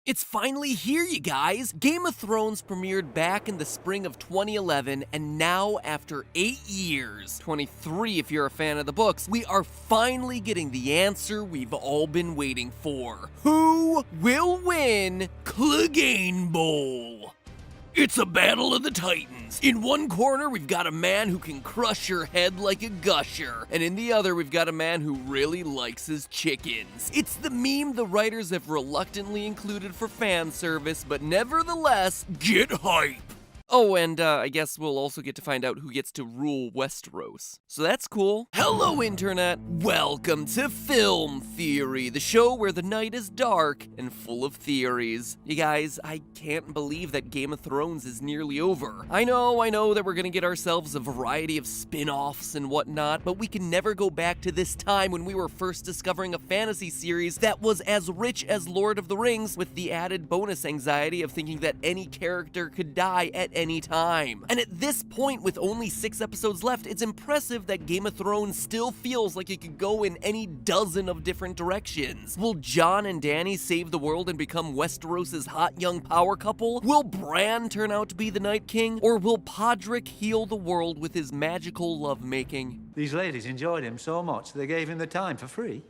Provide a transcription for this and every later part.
It's finally here, you guys! Game of Thrones premiered back in the spring of 2011, and now, after 8 years, 23 if you're a fan of the books, we are finally getting the answer we've all been waiting for. Who will win Clegane Bowl? It's a battle of the titans. In one corner, we've got a man who can crush your head like a gusher. And in the other, we've got a man who really likes his chickens. It's the meme the writers have reluctantly included for fan service, but nevertheless, get hype. Oh, and I guess we'll also get to find out who gets to rule Westeros. So that's cool. Hello, Internet! Welcome to Film Theory, the show where the night is dark and full of theories. You guys, I can't believe that Game of Thrones is nearly over. I know that we're gonna get ourselves a variety of spin-offs and whatnot, but we can never go back to this time when we were first discovering a fantasy series that was as rich as Lord of the Rings, with the added bonus anxiety of thinking that any character could die at any time. And at this point, with only 6 episodes left, it's impressive that Game of Thrones still feels like it could go in any dozen of different directions. Will Jon and Dany save the world and become Westeros' hot young power couple? Will Bran turn out to be the Night King? Or will Podrick heal the world with his magical lovemaking? These ladies enjoyed him so much they gave him the time for free.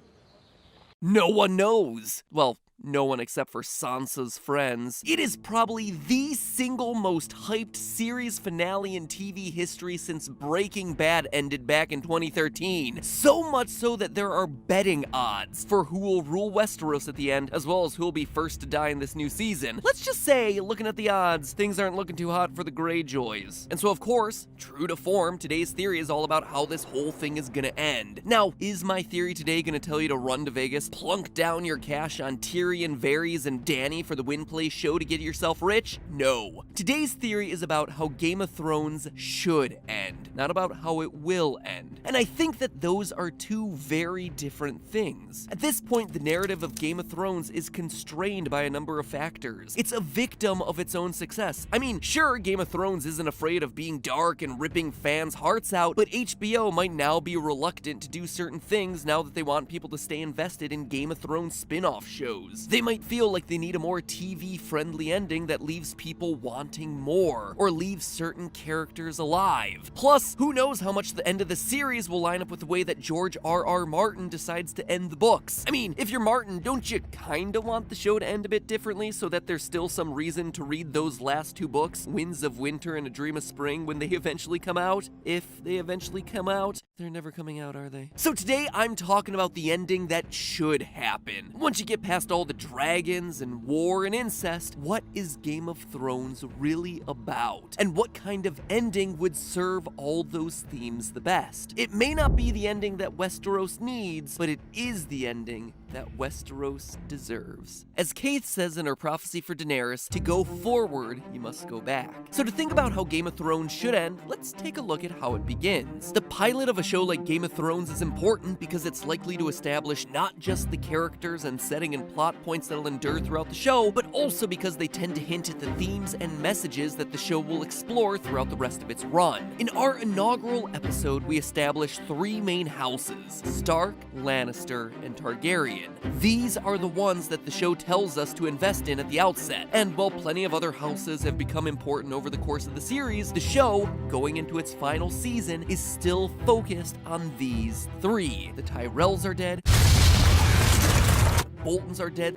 No one knows. Well, no one except for Sansa's friends. It is probably the single most hyped series finale in TV history since Breaking Bad ended back in 2013. So much so that there are betting odds for who will rule Westeros at the end, as well as who will be first to die in this new season. Let's just say, looking at the odds, things aren't looking too hot for the Greyjoys. And so of course, true to form, today's theory is all about how this whole thing is gonna end. Now, is my theory today gonna tell you to run to Vegas, plunk down your cash on Tyrion, Varys, and Dany for the Win Play show to get yourself rich? No. Today's theory is about how Game of Thrones should end, not about how it will end. And I think that those are two very different things. At this point, the narrative of Game of Thrones is constrained by a number of factors. It's a victim of its own success. I mean, sure, Game of Thrones isn't afraid of being dark and ripping fans' hearts out, but HBO might now be reluctant to do certain things now that they want people to stay invested in Game of Thrones spin-off shows. They might feel like they need a more TV-friendly ending that leaves people wanting more, or leaves certain characters alive. Plus, who knows how much the end of the series will line up with the way that George R.R. Martin decides to end the books. I mean, if you're Martin, don't you kinda want the show to end a bit differently so that there's still some reason to read those last 2 books, Winds of Winter and A Dream of Spring, when they eventually come out? If they eventually come out. They're never coming out, are they? So today, I'm talking about the ending that should happen. Once you get past all the dragons and war and incest, what is Game of Thrones really about? And what kind of ending would serve all those themes the best? It may not be the ending that Westeros needs, but it is the ending that Westeros deserves. As Kaith says in her prophecy for Daenerys, to go forward, you must go back. So to think about how Game of Thrones should end, let's take a look at how it begins. The pilot of a show like Game of Thrones is important because it's likely to establish not just the characters and setting and plot points that'll endure throughout the show, but also because they tend to hint at the themes and messages that the show will explore throughout the rest of its run. In our inaugural episode, we established 3 main houses: Stark, Lannister, and Targaryen. These are the ones that the show tells us to invest in at the outset. And while plenty of other houses have become important over the course of the series, the show, going into its final season, is still focused on these 3. The Tyrells are dead, Boltons are dead,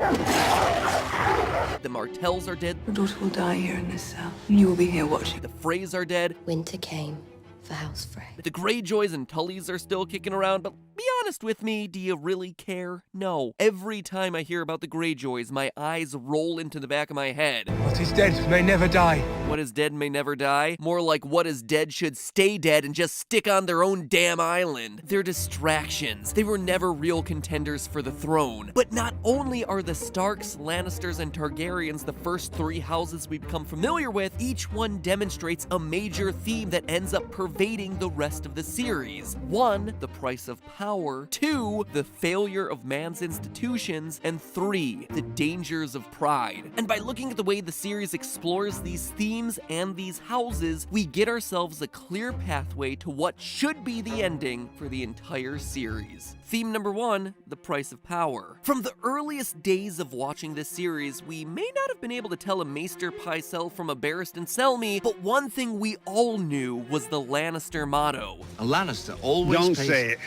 the Martells are dead, Your daughter will die here in this cell, and you will be here watching. the Freys are dead, Winter came for House Frey. the Greyjoys and Tullys are still kicking around, but be honest with me, do you really care? No. Every time I hear about the Greyjoys, my eyes roll into the back of my head. What is dead may never die. What is dead may never die? More like what is dead should stay dead and just stick on their own damn island. They're distractions. They were never real contenders for the throne. But not only are the Starks, Lannisters, and Targaryens the first 3 houses we become familiar with, each one demonstrates a major theme that ends up pervading the rest of the series. 1, the price of power. power, 2, the failure of man's institutions, and 3, the dangers of pride. And by looking at the way the series explores these themes and these houses, we get ourselves a clear pathway to what should be the ending for the entire series. Theme number 1, the price of power. From the earliest days of watching this series, we may not have been able to tell a Maester Pycelle from a Barristan Selmy, but one thing we all knew was the Lannister motto. A Lannister always Don't pays... say it.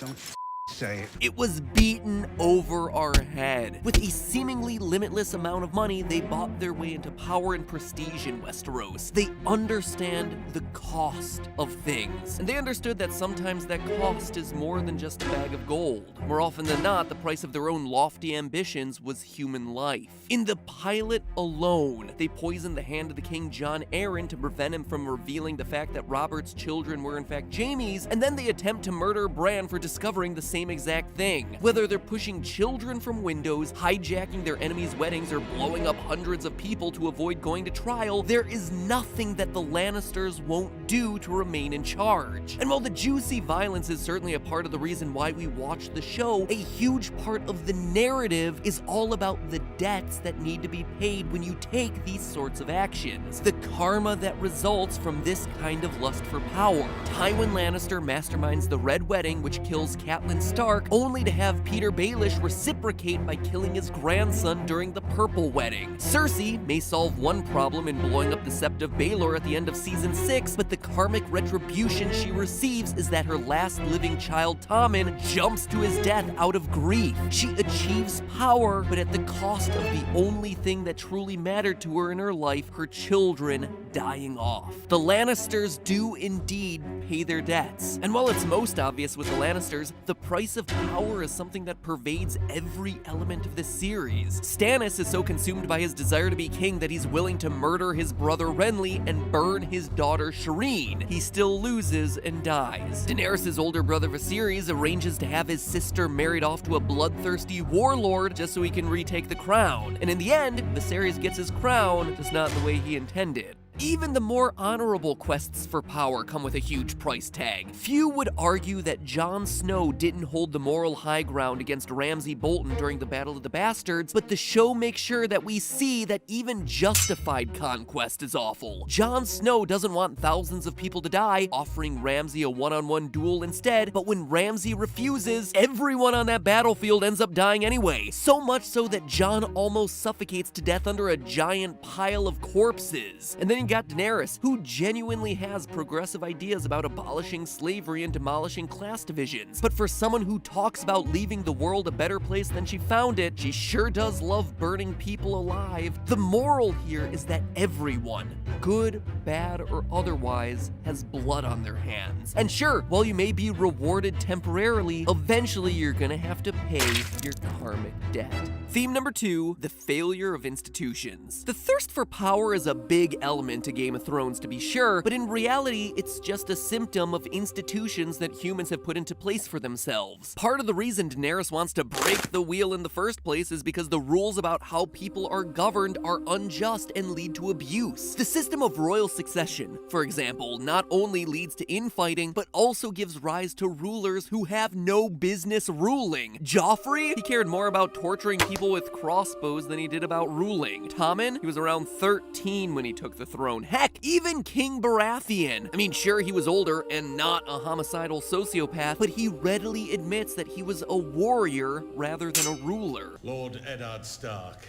Don't say it. It was beaten over our head. With a seemingly limitless amount of money, they bought their way into power and prestige in Westeros. They understand the cost of things. And they understood that sometimes that cost is more than just a bag of gold. More often than not, the price of their own lofty ambitions was human life. In the pilot alone, they poisoned the hand of the king Jon Arryn to prevent him from revealing the fact that Robert's children were in fact Jaime's, and then they attempt to murder Bran for discovering the same exact thing. Whether they're pushing children from windows, hijacking their enemies' weddings, or blowing up hundreds of people to avoid going to trial, there is nothing that the Lannisters won't do to remain in charge. And while the juicy violence is certainly a part of the reason why we watch the show, a huge part of the narrative is all about the debts that need to be paid when you take these sorts of actions. The karma that results from this kind of lust for power. Tywin Lannister masterminds the Red Wedding, which kills Catelyn Stark, only to have Peter Baelish reciprocate by killing his grandson during the Purple Wedding. Cersei may solve one problem in blowing up the Sept of Baelor at the end of season 6, but the karmic retribution she receives is that her last living child, Tommen, jumps to his death out of grief. She achieves power, but at the cost of the only thing that truly mattered to her in her life, her children dying off. The Lannisters do indeed pay their debts. And while it's most obvious with the Lannisters, the price of power is something that pervades every element of this series. Stannis is so consumed by his desire to be king that he's willing to murder his brother Renly and burn his daughter Shireen. He still loses and dies. Daenerys' older brother Viserys arranges to have his sister married off to a bloodthirsty warlord just so he can retake the crown. And in the end, Viserys gets his crown, just not the way he intended. Even the more honorable quests for power come with a huge price tag. Few would argue that Jon Snow didn't hold the moral high ground against Ramsay Bolton during the Battle of the Bastards, but the show makes sure that we see that even justified conquest is awful. Jon Snow doesn't want thousands of people to die, offering Ramsay a one-on-one duel instead, but when Ramsay refuses, everyone on that battlefield ends up dying anyway. So much so that Jon almost suffocates to death under a giant pile of corpses. And then you got Daenerys, who genuinely has progressive ideas about abolishing slavery and demolishing class divisions. But for someone who talks about leaving the world a better place than she found it, she sure does love burning people alive. The moral here is that everyone, good, bad, or otherwise, has blood on their hands. And sure, while you may be rewarded temporarily, eventually you're gonna have to pay your karmic debt. Theme number 2, the failure of institutions. The thirst for power is a big element to Game of Thrones, to be sure, but in reality, it's just a symptom of institutions that humans have put into place for themselves. Part of the reason Daenerys wants to break the wheel in the first place is because the rules about how people are governed are unjust and lead to abuse. The system of royal succession, for example, not only leads to infighting, but also gives rise to rulers who have no business ruling. Joffrey? He cared more about torturing people with crossbows than he did about ruling. Tommen? He was around 13 when he took the throne. Heck, even King Baratheon. I mean, sure, he was older and not a homicidal sociopath, but he readily admits that he was a warrior rather than a ruler. Lord Eddard Stark,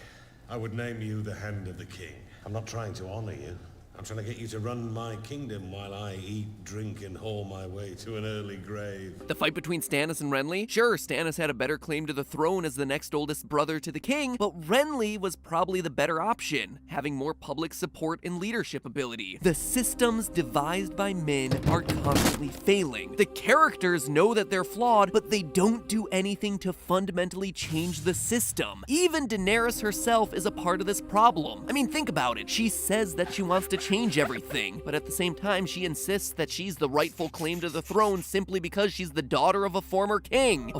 I would name you the Hand of the King. I'm not trying to honor you. I'm trying to get you to run my kingdom while I eat, drink, and haul my way to an early grave. The fight between Stannis and Renly? Sure, Stannis had a better claim to the throne as the next oldest brother to the king, but Renly was probably the better option, having more public support and leadership ability. The systems devised by men are constantly failing. The characters know that they're flawed, but they don't do anything to fundamentally change the system. Even Daenerys herself is a part of this problem. I mean, think about it. She says that she wants to change everything, but at the same time, she insists that she's the rightful claim to the throne simply because she's the daughter of a former king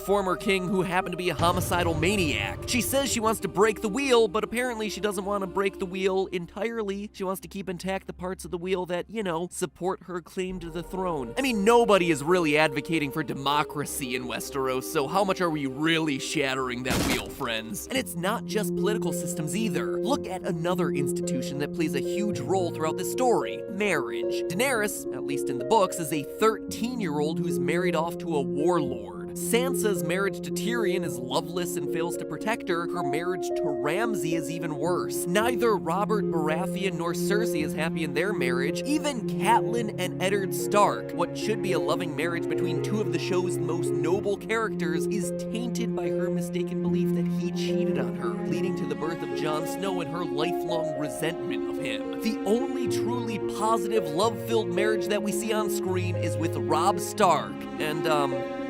who happened to be a homicidal maniac. She says she wants to break the wheel, but apparently she doesn't want to break the wheel entirely. She wants to keep intact the parts of the wheel that, support her claim to the throne. I mean, nobody is really advocating for democracy in Westeros, so how much are we really shattering that wheel, friends? And it's not just political systems either. Look at another institution that plays a huge role throughout this story: marriage. Daenerys, at least in the books, is a 13-year-old who's married off to a warlord. Sansa's marriage to Tyrion is loveless and fails to protect her. Her marriage to Ramsay is even worse. Neither Robert Baratheon nor Cersei is happy in their marriage. Even Catelyn and Eddard Stark, what should be a loving marriage between two of the show's most noble characters, is tainted by her mistaken belief that he cheated on her, leading to the birth of Jon Snow and her lifelong resentment of him. The only truly positive, love-filled marriage that we see on screen is with Robb Stark, and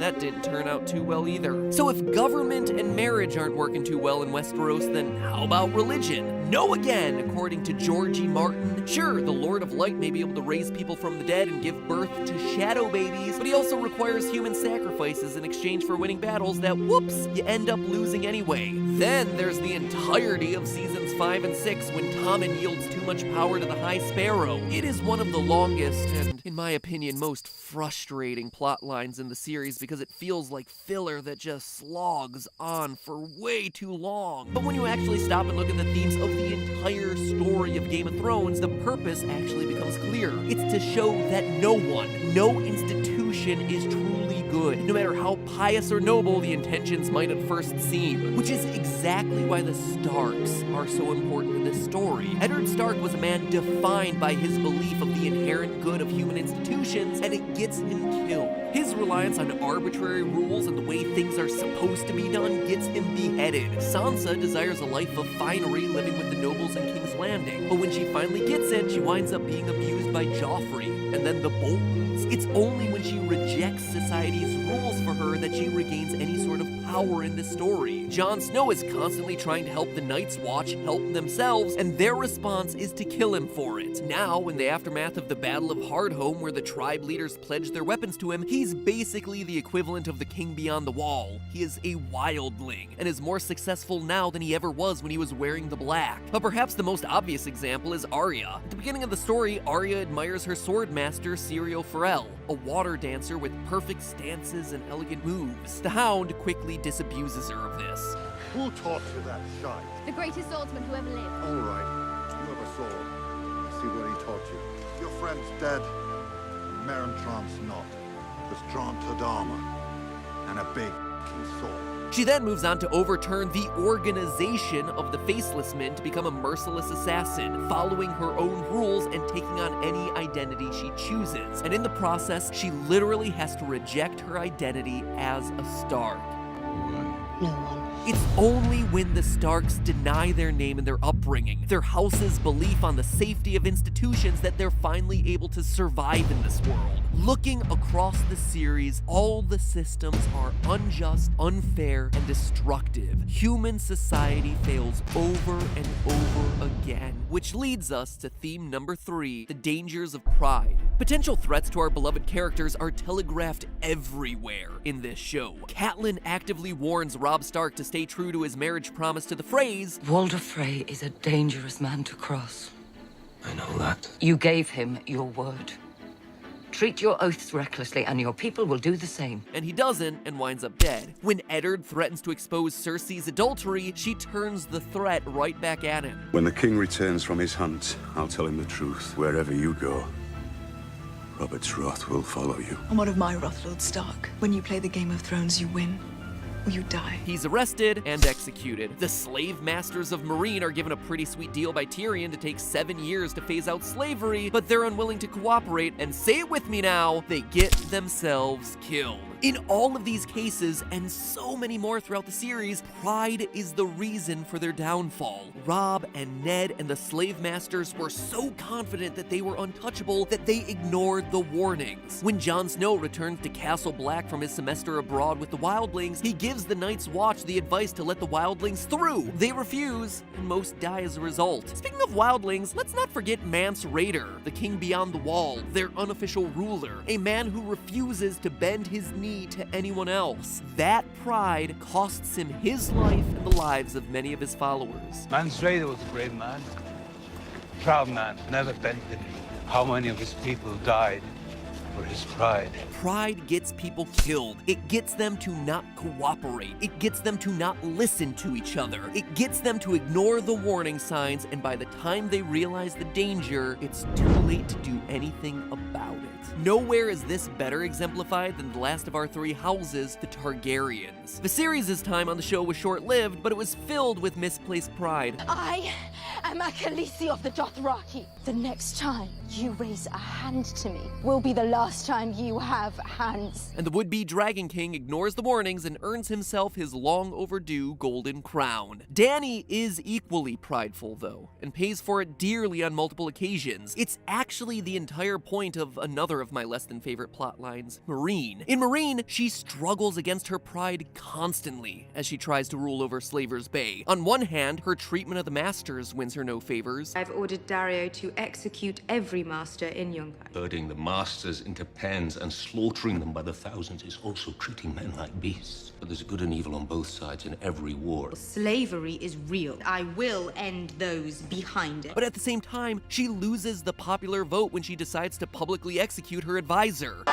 that didn't turn out too well either. So if government and marriage aren't working too well in Westeros, then how about religion? No again, according to Georgie Martin. Sure, the Lord of Light may be able to raise people from the dead and give birth to shadow babies, but he also requires human sacrifices in exchange for winning battles that, whoops, you end up losing anyway. Then there's the entirety of seasons 5 and 6 when Tommen yields too much power to the High Sparrow. It is one of the longest and, in my opinion, most frustrating plot lines in the series because it feels like filler that just slogs on for way too long. But when you actually stop and look at the themes of the entire story of Game of Thrones, the purpose actually becomes clear. It's to show that no one, no institution is truly good, no matter how pious or noble the intentions might at first seem, which is exactly why the Starks are so important in this story. Eddard Stark was a man defined by his belief of the inherent good of human institutions, and it gets him killed. His reliance on arbitrary rules and the way things are supposed to be done gets him beheaded. Sansa desires a life of finery, living with the nobles in King's Landing, but when she finally gets it, she winds up being abused by Joffrey and then the Boltons. It's only when she rejects society's rules for her that she regains any sort of power in this story. Jon Snow is constantly trying to help the Night's Watch help themselves, and their response is to kill him for it. Now, in the aftermath of the Battle of Hardhome, where the tribe leaders pledged their weapons to him, he's basically the equivalent of the King Beyond the Wall. He is a wildling, and is more successful now than he ever was when he was wearing the black. But perhaps the most obvious example is Arya. At the beginning of the story, Arya admires her sword master, Syrio Forel, a water dancer with perfect stances and elegant moves. The Hound quickly disabuses her of this. Who taught you that shite? The greatest swordsman who ever lived. All right, you have a sword. I see what he taught you. Your friend's dead. Meryn Trant's not. There's Trant Tadama. And a big sword. She then moves on to overturn the organization of the Faceless Men to become a merciless assassin, following her own rules and taking on any identity she chooses. And in the process, she literally has to reject her identity as a Stark. No one. It's only when the Starks deny their name and their upbringing, their house's belief on the safety of institutions, that they're finally able to survive in this world. Looking across the series, all the systems are unjust, unfair, and destructive. Human society fails over and over again, which leads us to theme number 3, the dangers of pride. Potential threats to our beloved characters are telegraphed everywhere in this show. Catelyn actively warns Robb Stark to stay true to his marriage promise to the Freys. Walder Frey is a dangerous man to cross. I know that. You gave him your word. Treat your oaths recklessly, and your people will do the same. And he doesn't, and winds up dead. When Eddard threatens to expose Cersei's adultery, she turns the threat right back at him. When the king returns from his hunt, I'll tell him the truth. Wherever you go, Robert's wrath will follow you. And what of my wrath, Lord Stark? When you play the Game of Thrones, you win. Or you die. He's arrested and executed. The slave masters of Meereen are given a pretty sweet deal by Tyrion to take 7 years to phase out slavery, but they're unwilling to cooperate, and say it with me now, they get themselves killed. In all of these cases, and so many more throughout the series, pride is the reason for their downfall. Robb and Ned and the slave masters were so confident that they were untouchable that they ignored the warnings. When Jon Snow returns to Castle Black from his semester abroad with the wildlings, he gives gives the Night's Watch the advice to let the wildlings through. They refuse, and most die as a result. Speaking of wildlings, let's not forget Mance Rayder, the king beyond the wall, their unofficial ruler, a man who refuses to bend his knee to anyone else. That pride costs him his life and the lives of many of his followers. Mance Rayder was a brave man. Proud man, never bent the knee. How many of his people died for his pride? Pride gets people killed. It gets them to not cooperate. It gets them to not listen to each other. It gets them to ignore the warning signs, and by the time they realize the danger, it's too late to do anything about it. Nowhere is this better exemplified than the last of our three houses, the Targaryens. Viserys' time on the show was short-lived, but it was filled with misplaced pride. I am a Khaleesi of the Dothraki. The next time you raise a hand to me will be the last time you have hands. And the would-be Dragon King ignores the warnings and earns himself his long-overdue golden crown. Dany is equally prideful, though, and pays for it dearly on multiple occasions. It's actually the entire point of another of my less-than-favorite plot lines, Meereen. In Meereen, she struggles against her pride constantly as she tries to rule over Slaver's Bay. On one hand, her treatment of the Masters wins her no favors. I've ordered Dario to execute every master in Yunkai. Herding the masters into pens and slaughtering them by the thousands is also treating men like beasts. But there's good and evil on both sides in every war. Slavery is real. I will end those behind it. But at the same time, she loses the popular vote when she decides to publicly execute her advisor.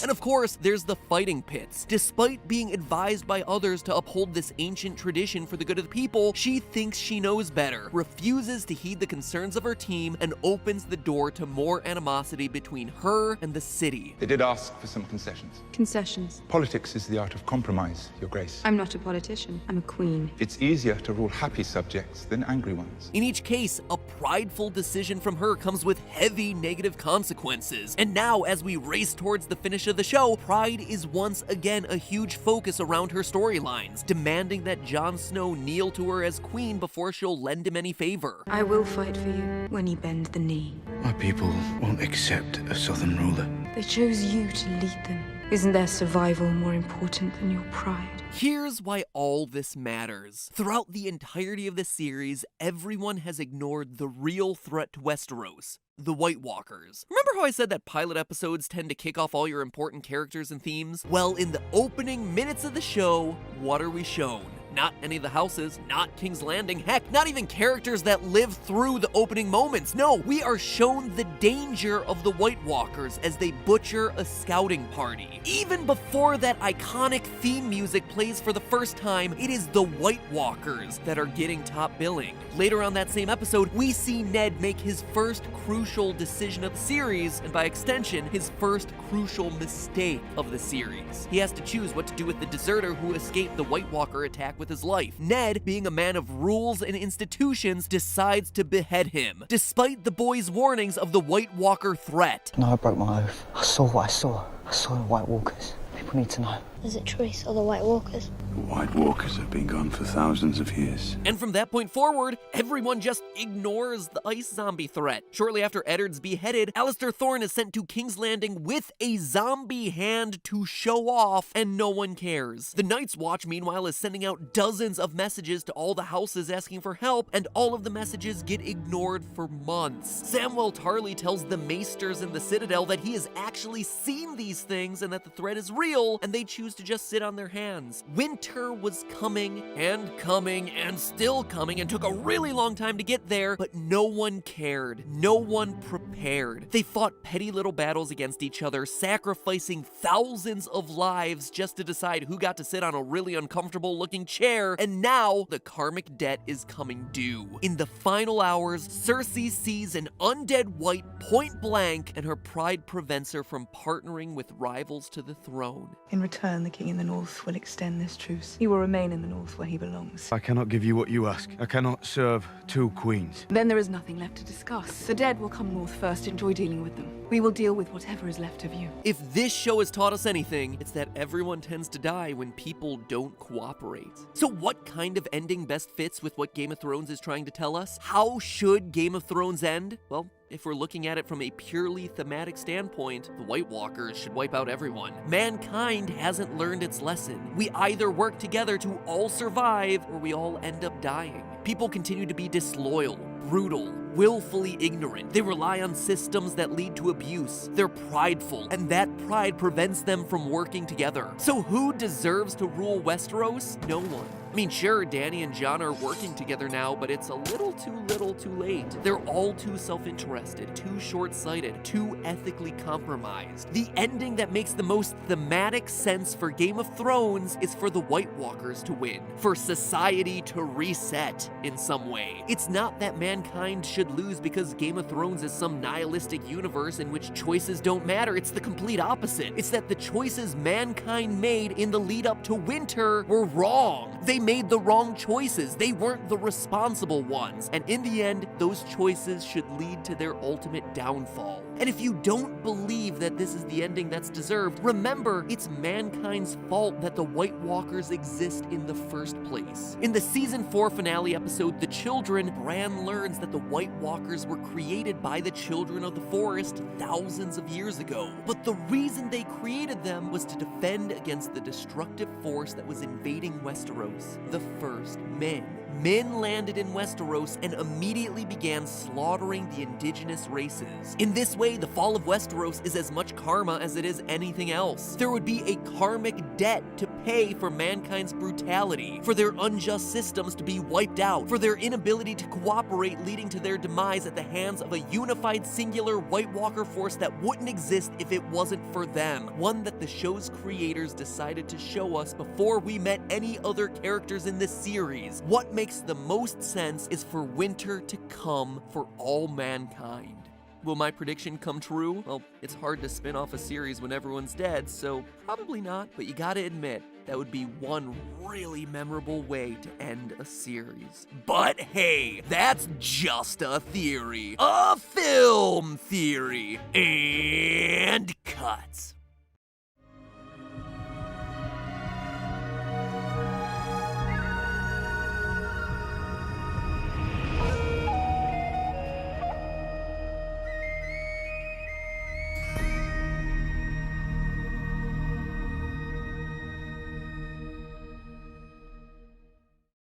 And of course, there's the fighting pits. Despite being advised by others to uphold this ancient tradition for the good of the people, she thinks she knows better, refuses to heed the concerns of her team, and opens the door to more animosity between her and the city. They did ask for some concessions. Concessions. Politics is the art of compromise, Your Grace. I'm not a politician. I'm a queen. It's easier to rule happy subjects than angry ones. In each case, a prideful decision from her comes with heavy negative consequences. And now, as we race towards the finish of the show, pride is once again a huge focus around her storylines, demanding that Jon Snow kneel to her as queen before she'll lend him any favor. I will fight for you when you bend the knee. My people won't accept a southern ruler. They chose you to lead them. Isn't their survival more important than your pride? Here's why all this matters. Throughout the entirety of this series, everyone has ignored the real threat to Westeros: the White Walkers. Remember how I said that pilot episodes tend to kick off all your important characters and themes? Well, in the opening minutes of the show, what are we shown? Not any of the houses, not King's Landing, heck, not even characters that live through the opening moments. No, we are shown the danger of the White Walkers as they butcher a scouting party. Even before that iconic theme music plays for the first time, it is the White Walkers that are getting top billing. Later on that same episode, we see Ned make his first crucial decision of the series, and by extension, his first crucial mistake of the series. He has to choose what to do with the deserter who escaped the White Walker attack with his life. Ned, being a man of rules and institutions, decides to behead him, despite the boy's warnings of the White Walker threat. No, I broke my oath. I saw what I saw. I saw the White Walkers. People need to know. Is it true? Saw the White Walkers? The White Walkers have been gone for thousands of years. And from that point forward, everyone just ignores the ice zombie threat. Shortly after Eddard's beheaded, Alistair Thorne is sent to King's Landing with a zombie hand to show off, and no one cares. The Night's Watch, meanwhile, is sending out dozens of messages to all the houses asking for help, and all of the messages get ignored for months. Samwell Tarly tells the Maesters in the Citadel that he has actually seen these things and that the threat is real, and they choose to just sit on their hands. Winter was coming and still coming, and took a really long time to get there, but no one cared. No one prepared. They fought petty little battles against each other, sacrificing thousands of lives just to decide who got to sit on a really uncomfortable looking chair, and now the karmic debt is coming due. In the final hours, Cersei sees an undead white point blank, and her pride prevents her from partnering with rivals to the throne. In return, the king in the north will extend this truce. He will remain in the north where he belongs. I cannot give you what you ask. I cannot serve two queens. Then there is nothing left to discuss. The dead will come north first enjoy dealing with them. We will deal with whatever is left of you. If this show has taught us anything, it's that everyone tends to die when people don't cooperate. So what kind of ending best fits with what Game of Thrones is trying to tell us? How should Game of Thrones end? Well, if we're looking at it from a purely thematic standpoint, the White Walkers should wipe out everyone. Mankind hasn't learned its lesson. We either work together to all survive, or we all end up dying. People continue to be disloyal, brutal, willfully ignorant. They rely on systems that lead to abuse. They're prideful, and that pride prevents them from working together. So who deserves to rule Westeros? No one. I mean, sure, Dany and Jon are working together now, but it's a little too late. They're all too self-interested, too short-sighted, too ethically compromised. The ending that makes the most thematic sense for Game of Thrones is for the White Walkers to win, for society to reset in some way. It's not that mankind should lose because Game of Thrones is some nihilistic universe in which choices don't matter. It's the complete opposite. It's that the choices mankind made in the lead up to winter were wrong. They made the wrong choices. They weren't the responsible ones. And in the end, those choices should lead to their ultimate downfall. And if you don't believe that this is the ending that's deserved, remember, it's mankind's fault that the White Walkers exist in the first place. In the season 4 finale episode, The Children, Bran learns that the White Walkers were created by the Children of the Forest thousands of years ago. But the reason they created them was to defend against the destructive force that was invading Westeros, the first men. Men landed in Westeros and immediately began slaughtering the indigenous races. In this way, the fall of Westeros is as much karma as it is anything else. There would be a karmic debt to pay for mankind's brutality, for their unjust systems to be wiped out, for their inability to cooperate leading to their demise at the hands of a unified singular White Walker force that wouldn't exist if it wasn't for them. One that the show's creators decided to show us before we met any other characters in this series. What makes the most sense is for winter to come for all mankind. Will my prediction come true? Well, it's hard to spin off a series when everyone's dead, so probably not, but you gotta admit, that would be one really memorable way to end a series. But hey, that's just a theory. A film theory. And cut.